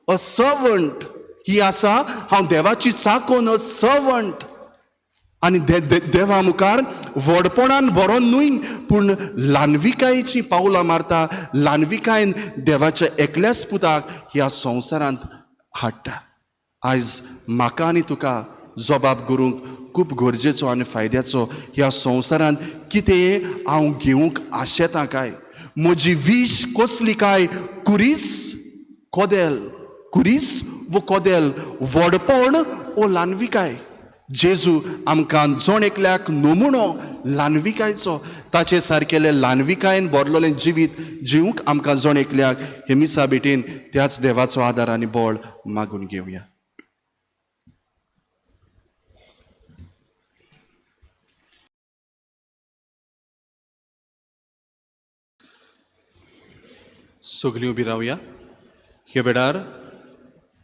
S2: अ सर्वंट. ही आसा हांव देवाची चाकोन, अ सर्वंट. आनी देवा मुखार व्हडपणान बरो न्हय पूण ल्हानविकायेची पावलां मारता. ल्हानविकायेन देवाच्या एकल्याच पुताक ह्या संवसारांत हाडटा. आयज म्हाका आनी तुका जबाब करूंक खूब गरजेचो आनी फायद्याचो. ह्या संवसारांत कितें हांव घेवंक आशेतां काय? म्हजी वीश कसली काय? कुरीस कोदेल, कुरीस वो कोदेल, व्हडपण ओ ल्हानविकाय. जेजू आमकां जोण एकल्याक नमुनो ल्हानविकायचो, ताचे सारकेले ल्हानविकायेन भरलोलें जिवीत जिवंक आमकां जोण एकल्याक हे मिसा बेटीन त्याच देवाचो आदार आनी बळ मागून घेवया. सगळीं उबी रावया. हे वेळार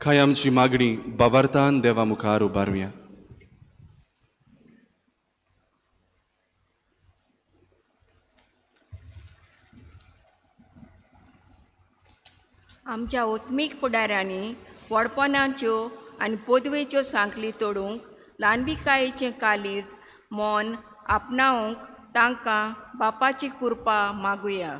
S2: काय आमची मागणी बाबार्थान देवा मुखार उबारुया.
S6: आमच्या ओत्मीक फुडाऱ्यांनी व्हडपणाच्यो आनी पदवेच्यो सांखली तोडूंक ल्हानविकायेचें कालीज मोन आपणावंक तांकां बापाची कृपा मागुया.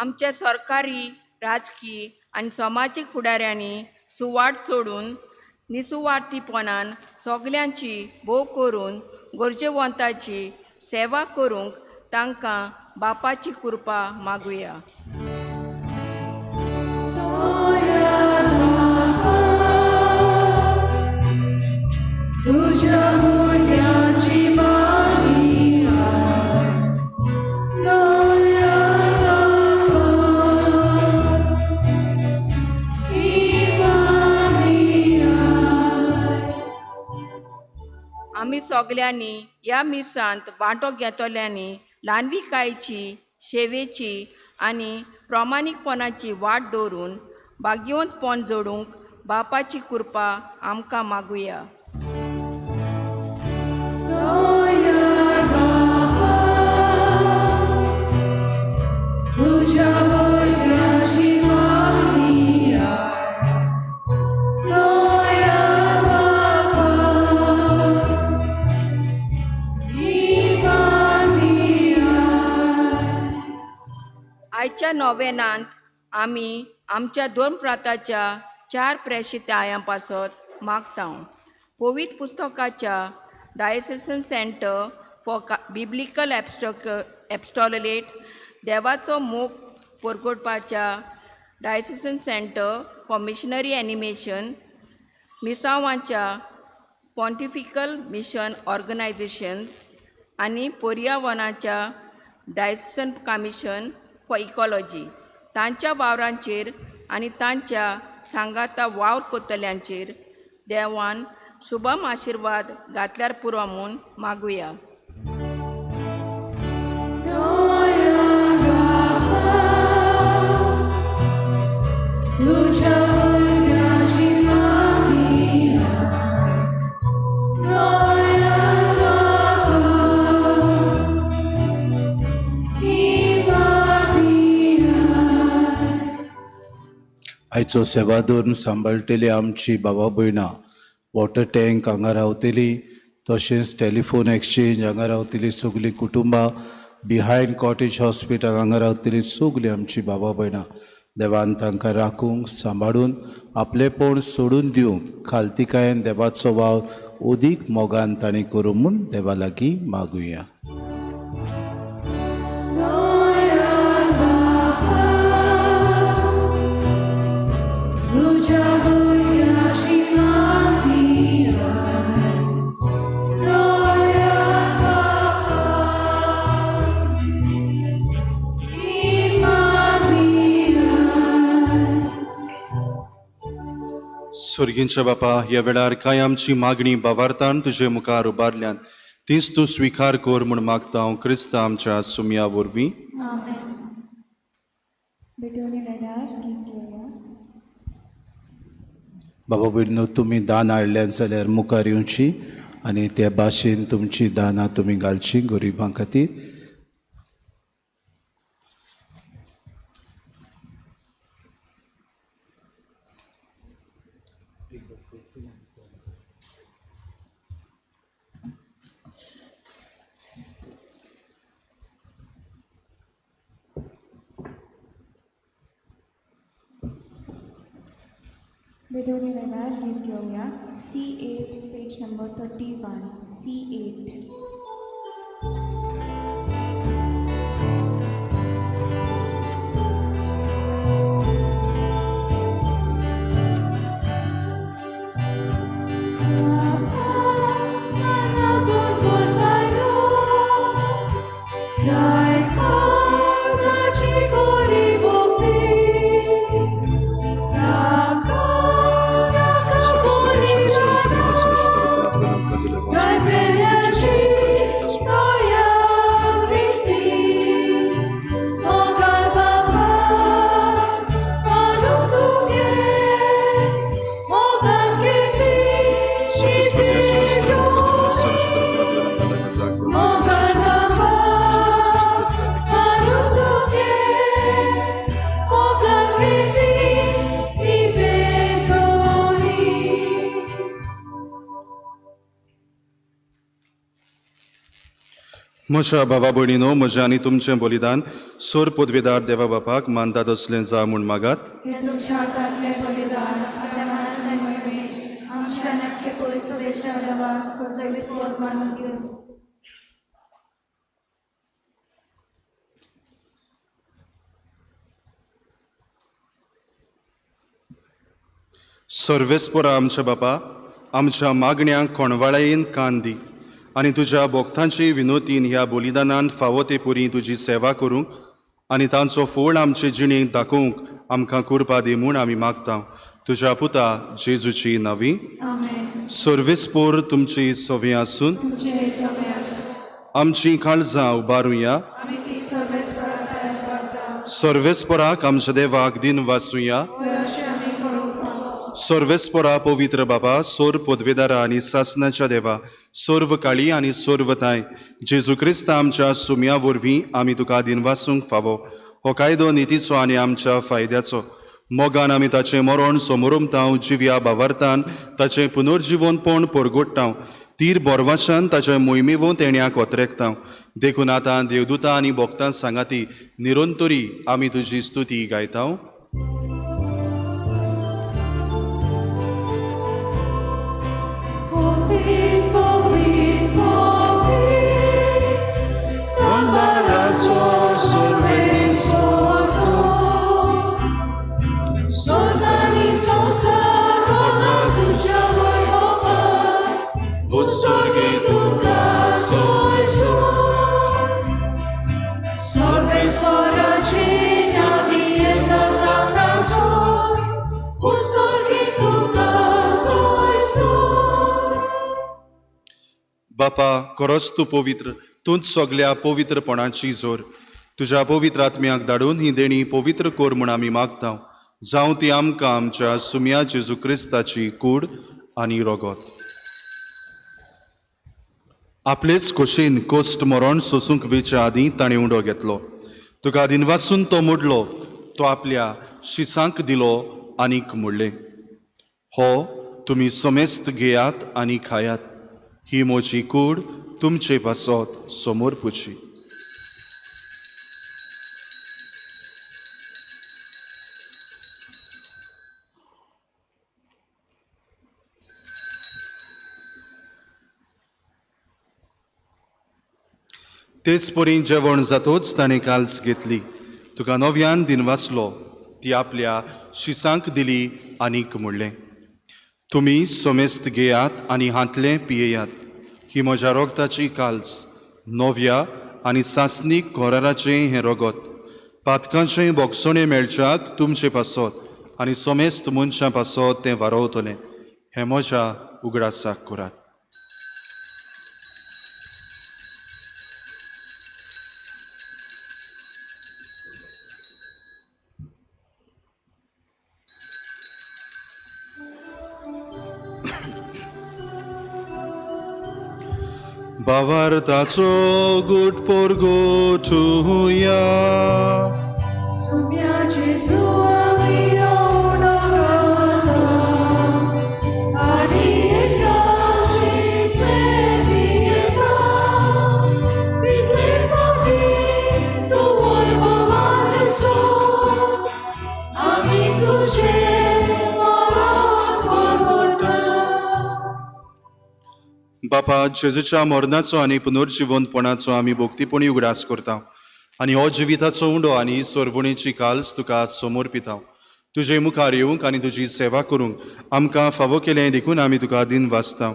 S6: आमच्या सरकारी राजकीय आनी समाजीक फुडाऱ्यांनी सुवात सोडून निसुवार्थीपणान सगल्यांची भोव करून गरजेवंतांची सेवा करूंक तांकां बापाची कृपा मागुया. आमी सगल्यांनी ह्या मिसांत वांटो घेतल्यांनी ल्हानविकायेची सेवेची आनी प्रामाणीकपणाची वाट दवरून भाग्यवंतपण जोडूंक बापाची कृपा आमकां मागुया. आयच्या नोवेनांत आमी आमच्या दोन प्रांताच्या 4 प्रेशीत आयां पासत मागता. पवित्र पुस्तकाच्या diocesan centre for biblical apostolate, देवाचो मोग परगटपाच्या diocesan centre for missionary animation, मिसावांच्या पॉन्टिफिकल मिशन ऑर्गनायझेशन्स आनी पर्यावरणाच्या डायसेसन कमिशन फॉर इकॉलॉजी तांच्या वावरांचेर आनी तांच्या सांगाता वावर कोत्तल्यांचेर देवान शुभम आशिर्वाद घातल्यार पुरो म्हूण मागुया.
S1: आयचो सेवा धरून सांबाळटली आमची बाबा भयणां वॉटर टँक हांगा रावतली, तशेंच टॅलिफोन एक्सचेंज हांगा रावतली सगळीं कुटुंबां, बिहायंड कॉटेज हॉस्पिटल हांगा रावतली सगळीं आमची बाबा भयणां. देवान तांकां राखूंक सांबाळून आपलेपण सोडून दिवंक खालतिकायेन देवाचो वाव ओदीक मोगान ताणें करूं म्हूण देवा लागीं मागुया.
S2: स्वर्गींच्या बापा, ह्या वेळार कांय आमची मागणी भावार्थान तुजे मुखार उबारल्यान तीच तूं स्विकार कर म्हूण मागता हांव क्रिस्ता आमच्या सुमया वरवीं.
S1: बाबा भयणीनो, तुमी दान हाडल्यान जाल्यार मुखार येवची आनी त्या भाशेन तुमची दानां तुमी घालची गरिबां खातीर.
S7: बेदोनी वेव्हार गीत घेऊया. C8 page number 31. C8.
S2: Sorry, म्हज्या भावा भयणीनो, म्हजें आनी तुमचें बलिदान सोर पदवेदार देवा बापाक मानतात असलें जा म्हूण मागात.
S7: हे तुमच्या हातांतले बलिदान आपल्या मनांतले मळमे आमच्या नक्की पयसुरेच्या देवाक सोजस्पोर मानून घेऊ.
S2: सर्वेस्परा आमच्या बापा, आमच्या मागण्यांक कोणवाळायेन कान दी आनी तुज्या भोगतांची विनोतीन ह्या बलिदानान फावो ते पुरी तुजी सेवा करूंक आनी तांचो फोड आमचे जिणेक दाखोवंक आमकां कृपा दी म्हूण आमी मागता. तुज्या पुता जेजूची नांवी.
S7: आमेन.
S2: सर्वेस्पोर तुमची सवे आसून
S7: तुझे सगळे आसूं.
S2: आमची काळजां उबारुया.
S7: आमी ती सर्वेस्परा तयार करता.
S2: सर्वेस्पराक आमच्या देवाक दिन वाचुया.
S7: अशें आमी करूंक फावो.
S2: सर्वेस्परा पवित्र बाबा, सोर पदवेदारा आनी सासणाच्या देवा, सर्व काळी आनी सर्वताय जेजू क्रिस्त आमच्या सुम्या वरवीं आमी तुका दिन वाचूंक फावो. हो कायदो नितीचो आनी आमच्या फायद्याचो. मोगान आमी ताचें मरण समोरुमतांव, जिव्या भावार्थान ताचें पुनर्जिवनपण परगोडटांव. तीर बोरवाशान ताच्या मोहिमेवो तेण्याक ओतरेकतांव. देखून आतां देवदूतां आनी भोगतां सांगाती निरंतरी आमी तुजी स्तुती गायतांव. बापा, खरोच तूं पवित्र, तूंच सगल्या पवित्रपणाची जोर. तुज्या पवित्र आत्म्याक धाडून ही देणी पवित्र कोर म्हूण आमी मागता. जावं ती आमकां आमच्या सुम्या जेजू क्रिस्ताची कूड आनी रोगोत. आपलेच खोशेन कोस्ट मरण सोसूंक वेच्या आदीं ताणें उंडो घेतलो. तुका दिन वाचून तो मोडलो, तो आपल्या शिसांक दिलो आनीक मोडले. हो तुमी समेस्त घेयात आनी खायात. ही मोची कूड तुमचे पासत समोर पुची. तेच परी जेवण जातोच ताणें काल्स घेतली. तुका नव्यान दिन वाचलो, ती आपल्या शिसांक दिली आनीक म्हणलें, तुमी समेस्त घेयात आनी हातलें पियेयात. ही म्हज्या रोगताची काल्स, नव्या आनी सासनीक घोराराचें हें रोगत. पातकांचें बोगसणें मेळच्याक तुमचे पासत आनी समेस्त मनशां पासत तें वारोवतलें. हें म्हज्या उगडासाक करात. भावार्थाचो गुट पोरगोठुया.
S7: सुम्या जेजू आमी ओडो घालता, आनी एकाशीक प्रेमी येता. पितले मोठी तूं वैभवाचो, आमी तुजें मरण परगोडटा.
S2: बापा, जेजूच्या मरणाचो आनी पुनर्जिवनपणाचो आमी भोक्तीपणी उगडास करता आनी हो जिविताचो उंडो आनी सोरवणेची काल्स तुका समर्पिता. तुजे मुखार येवंक आनी तुजी सेवा करूंक आमकां फावो केलें देखून आमी तुका दिन वाचता.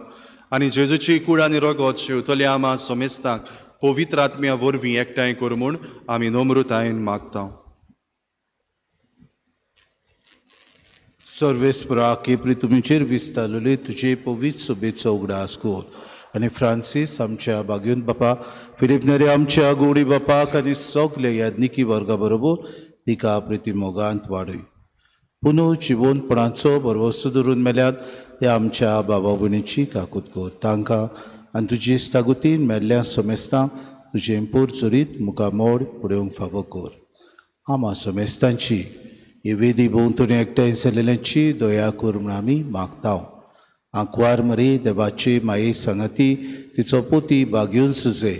S2: आनी जेजूची कूड आनी रोगत शेवतल्या आमा समेस्तांक पवित्र आत्म्या वरवीं एकठांय कर म्हूण आमी नम्रतायेन मागता.
S1: सर्वेस्परा केपरी तुमचेर विस्तारलेले तुजे पवित्र सोबेचो उगडास कोर. आनी फ्रांसीस आमच्या बागेंत बापा, फिलिप नरे आमच्या गोडी बापाक आनी सगल्या याज्ञिकी वर्गा बरोबर तिका प्रिती मोगांत वाडय. पुनर्जिवनपणाचो बरवस्तो धरून मेल्यात ते आमच्या बाबा भयणीची काकूत कर. तांकां आनी तुजी इश्टागुतीन मेल्ल्या समेस्तांक तुजें पोर चोरीत मुखामोड फुडेवंक फावो कर. आमा समेस्तांची ही वेदी भोंवतणी एकठांय जाल्ल्यांची दया कर म्हूण आमी मागता. आंकवार मरे देवाची माये सांगाती तिचो पोती बागेवन सुजे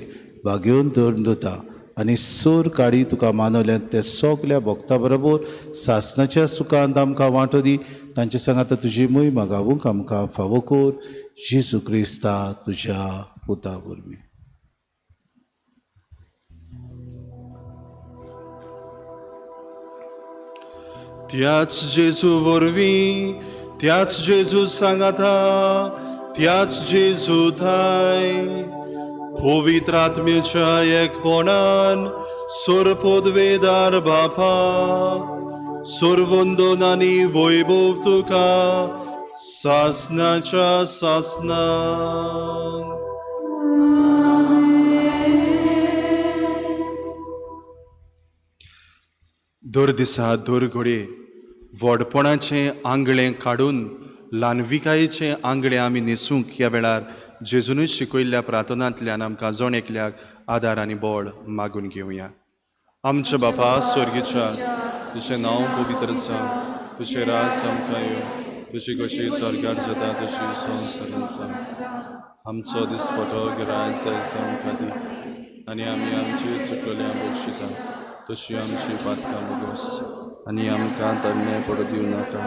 S1: घेवन धरून दोता आनी सोर काडी तुका मानवल्यान ते सगल्या भक्तां बरोबर सासणाच्या सुखांत आमकां वांटो दी तांचे सांगात तुजी मोहीम गावूंक आमकां फावो कर जेजू क्रिस्ता तुज्या पुता वरवीं.
S2: त्याच जेजू वरवीं त्याच जेजू सांगाता त्याच जेजू थाय पवित्र आत्म्याच्या एकपणान सोर पदवेदार बापा सोर वंदन आनी वैभव तुका सासनाच्या सासना. दर दिसा दर घडये व्हडपणाचें आंगळें काडून ल्हानविकायेचें आंगळें आमी न्हेसूंक ह्या वेळार जेजूनच शिकयल्ल्या प्रार्थनांतल्यान आमकां जण एकल्याक आदार आनी बळ मागून घेवया. आमच्या बापा स्वर्गीच्या तुजें नांव पवित्र जावं तुजें रास आमकां येवं तुजी कशी सरकार जाता तशी संवसारांत जावं. आमचो दिसपटो गिराय जाय आमकां दी आनी आमी आमची चुकल्या बक्षिता तशी आमची पातकां बगोस आनी आमकां तन्ने पडो दिवं नाका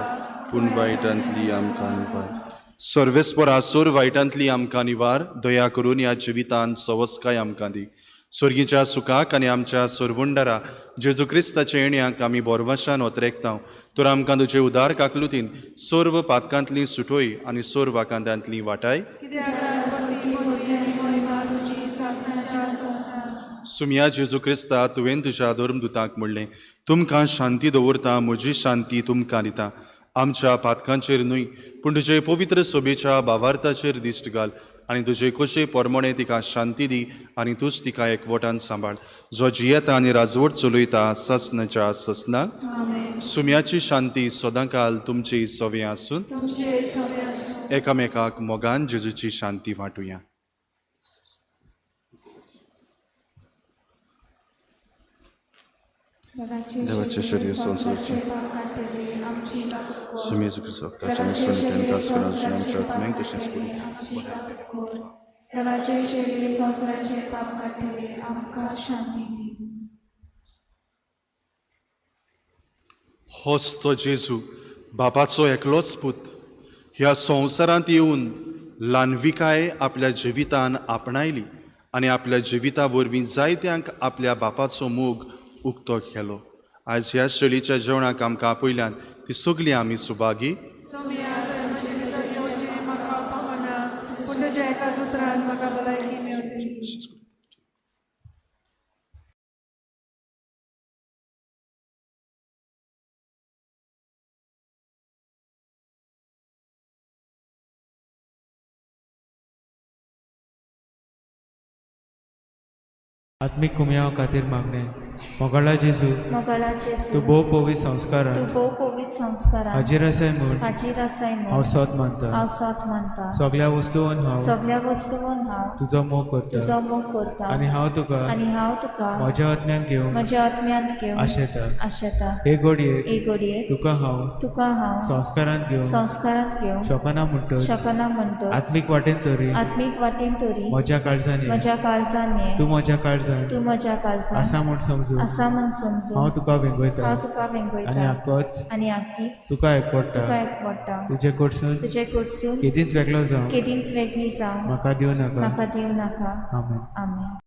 S2: पूण वायटांतली आमकां निवार. सर्वेस्पर आसोर वायटांतली आमकां निवार दया करून ह्या जिवितांत सवस्काय आमकां दी. स्वर्गीच्या सुखाक आनी आमच्या सोरवंडारा जेजू क्रिस्ताच्या येण्याक आमी बोरवशान ओतरेकतांव तर आमकां तुजे उदार काकलुतीन सर्व पातकांतली सुटोय आनी सोर वाकांतांतली वाटाय. सुमया जेजू क्रिस्ता तुवें तुज्या धर्मदुतांक म्हणलें तुमकां शांती दवरता म्हजी शांती तुमकां दिता. आमच्या पातकांचेर न्हय पूण तुजे पवित्र सोबेच्या भावार्थाचेर दिश्ट घाल आनी तुजे कशे परमणे तिका शांती दी आनी तूंच तिका एकवटान सांबाळ जो जियेता आनी राजवट चलयता ससनाच्या ससना. सुमयाची शांती सदांकाल तुमची सवे आसून एकामेकाक मोगान जेजूची शांती वांटुया. देवाचे शरीर संसाराचे सुमेज क्रिस्ताच्या मिश्रणातल्यान कास करांची आमच्या आत्म्यांक तशेंच करूं.
S7: देवाचे शरीर संसाराचे पाप काढले आमकां शांती दी.
S2: होच तो जेजू बापाचो एकलोच पूत ह्या संवसारांत येवन ल्हानविकाय आपल्या जिवितान आपणायली आनी आपल्या जिविता वरवीं जायत्यांक आपल्या बापाचो मोग उक्तो केलो. आयज ह्या शेळीच्या जेवणाक आमकां आपयल्यान ती सगळीं आमी सुभागी.
S8: आत्मिक कुमया खातीर मागणे मोगाळा जेजू तूं भोव पवित्र संस्कारान हाजीर आसाय म्हूण हांव सत मानता. सगळ्या वस्तूंवन हांव तुजो मोग करता आनी हांव तुका म्हज्या आत्म्यान घेवन आशेता. हे घडये तुका हांव संस्कारांत घेवन शकना म्हणटच आत्मीक वाटेन तरी म्हज्या काळजांनी तूं म्हज्या काळजांत आसा म्हूण समजू हांव तुका वेंगयता आनी आख्खीच तुका एकवडटा. तुजे कडसून केदींच वेगळी जावं म्हाका दिवं नाका. आमेन.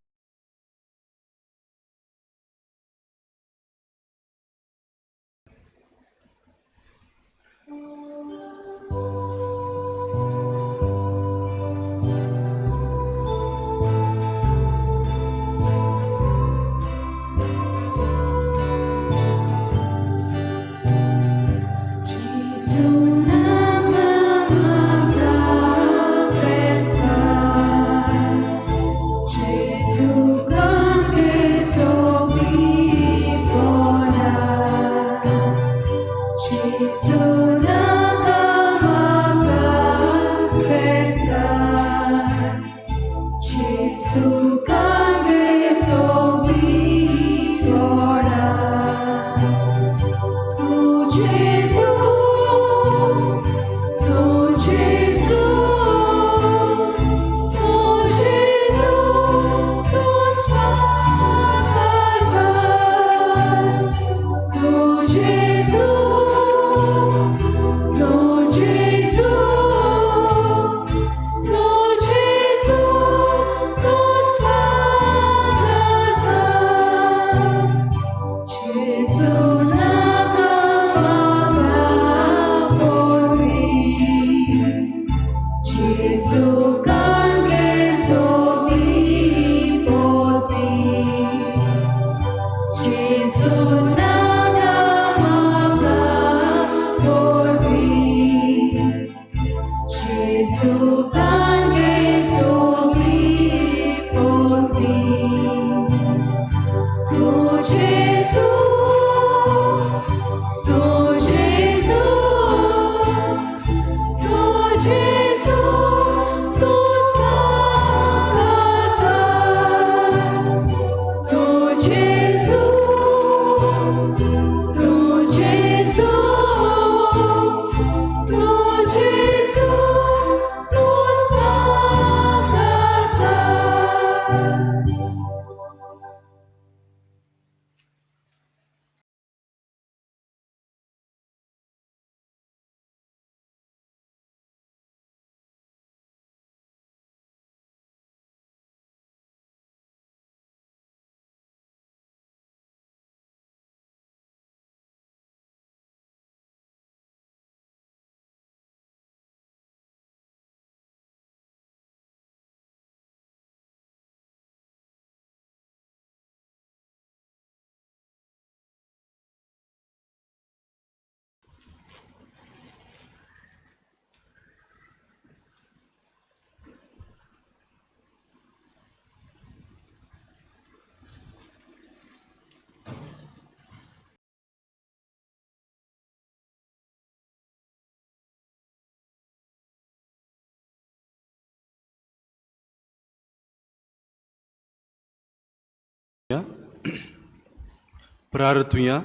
S2: प्रार्थुया.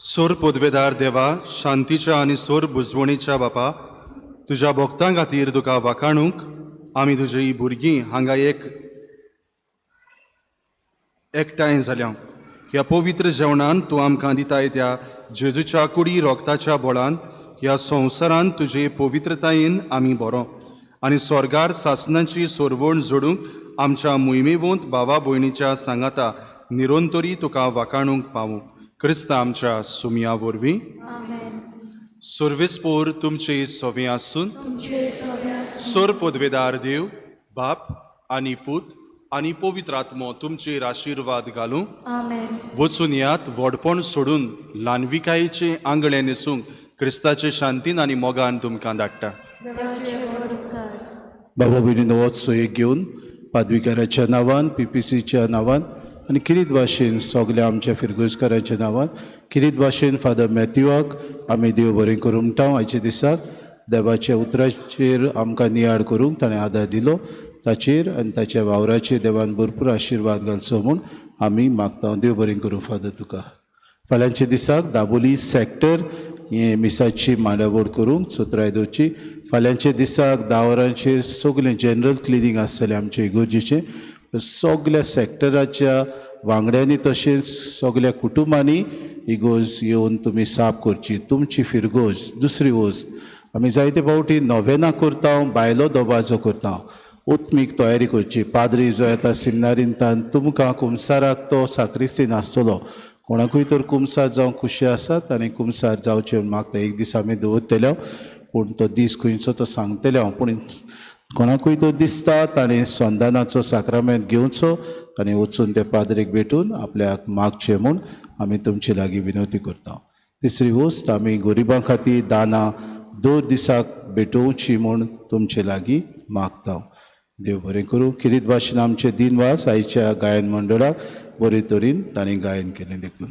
S2: सोर पदवेदार देवा, शांतीच्या आनी सोर बुजवणीच्या बापा, तुज्या भक्तां खातीर तुका वाखाणूंक आमी तुजी भुरगीं हांगा एकठांय जाल्या. ह्या पवित्र जेवणान तूं आमकां दिताय त्या जेजूच्या कुडी रोगताच्या बोळान ह्या संवसारांत तुजे पवित्रतायेन आमी बरो आनी स्वर्गार सासनाची सोरवण जोडूंक आमच्या मोहिमेवंत भावा भयणीच्या सांगाता निरोंतरी तुका वाखाणूंक पावूं. क्रिस्त आमच्या सुमया वरवीं. सर्वेस्पोर तुमचे सोवे आसून सोर पदवेदार देव, बाप आनी पूत आनी पवित्र आत्मो तुमचेर आशिर्वाद घालूं. वचून यात व्हडपण सोडून ल्हानविकायेचे आंगणे न्हेसूंक क्रिस्ताचे शांतीन आनी मोगान तुमकां धाडटा.
S1: बाबा भयणीनो वच सोयेक घेवन पादविकाराच्या नांवान PPCच्या नांवान आनी किरीत भाशेन सगल्या आमच्या फिरगोजकारांच्या नांवान किरीत भाशेन फादर मॅथ्यूवाक आमी देव बरें करूं म्हणटा. आयच्या दिसाक देवाच्या उतराचेर आमकां नियाळ करूंक ताणें आदार दिलो, ताचेर आनी ताच्या वावराचेर देवान भरपूर आशिर्वाद घालचो म्हूण आमी मागता. देव बरें करूं फादर तुका. फाल्यांच्या दिसाक दाबोली सॅक्टर हे मिसाची मांडावळ करूंक सुत्राय फाल्यांच्या दिसाक 10 वरांचेर सगलें जनरल क्लिनींग आसतलें आमचे इगोर्जेचें. सगल्या सॅक्टराच्या वांगड्यांनी तशेंच सगल्या कुटुंबांनी इगोज येवन तुमी साफ करची. तुमची फिरगोज दुसरी वस्त आमी जायते फावटी नोवेना करता, बायलो दोबाजो करता. उत्मीक तयारी करची. पाद्री जो येता सिमिनारींतान तुमकां कुमसाराक तो साक्रिस्तीन आसतलो. कोणाकूय तर कुमसार जावं खुशी आसात आनी कुमसार जावचे म्हूण मागता. एक दीस आमी दवरतले पूण तो दीस खंयचो तो सांगतले हांव. पूण कोणाकूय तो दिसता ताणें संदानाचो साक्रामेंत घेवचो आनी वचून त्या पाद्रेक भेटून आपल्याक मागचें म्हूण आमी तुमचे लागीं विनवती करता. तिसरी वस्त आमी गरिबां खातीर दानां 2 दिसाक भेटोवची म्हूण तुमचे लागीं मागता. देव बरें करूं. किरीत भाशेन आमचे दिनवास आयच्या गायन मंडळाक बरे तरेन ताणें गायन केलें देखून.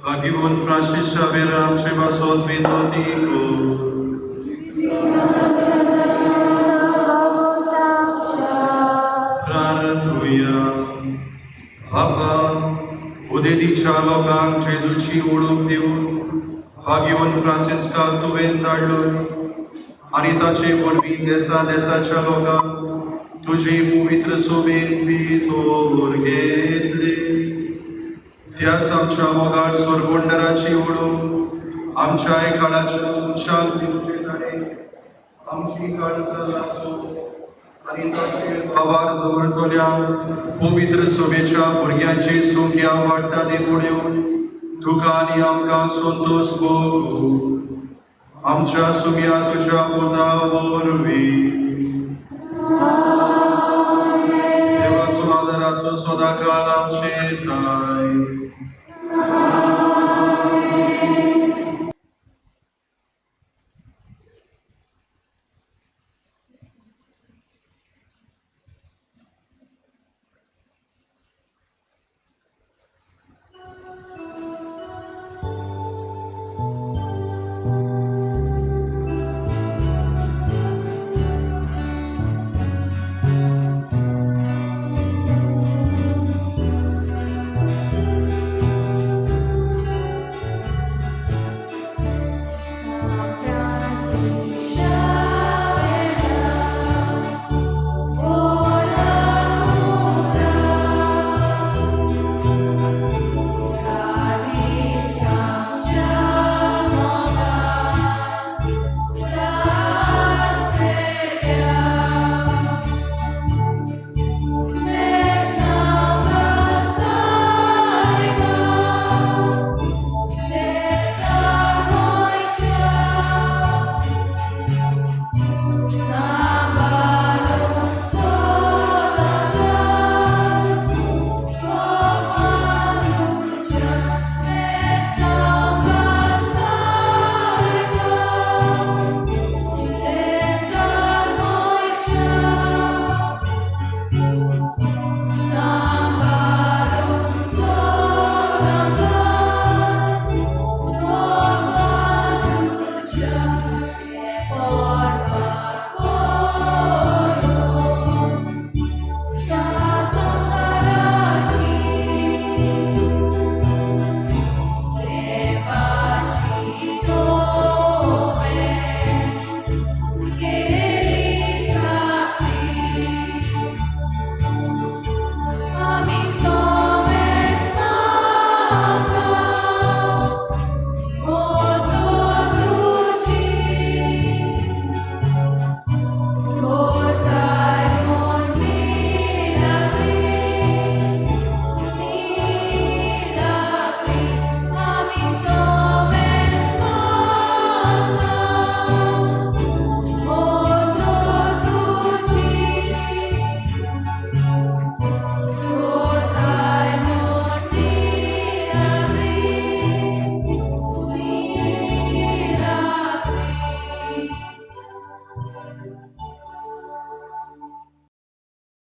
S2: Bagiun Francis Xaviera आमचे वासोत विनोदीको प्रार्थूया बाबा उदेदीच्या लोकांक जेजूची ओळख दिवन बागिवन फ्रांसिस्का तुवें धाडलोय आनी ताचे वरवीं देसा देसाच्या लोकांक तुजे पवित्र सोबेन भितर घेतले त्याच आमच्या मोगाळ स्वर्गोंडराची ओळख आमच्या काळाच्या उच्चाल दिवचे ताणे आमची काळजां आसो आनी ताचे भावार दवरतल्या पवित्र सभेच्या भुरग्यांची संख्या वाडटा देखून तुका आनी आमकां संतोष भोगू आमच्या सुम्या तुज्या पोता वरवीं देवाचो आदर आसूं सदां काळ आमचेर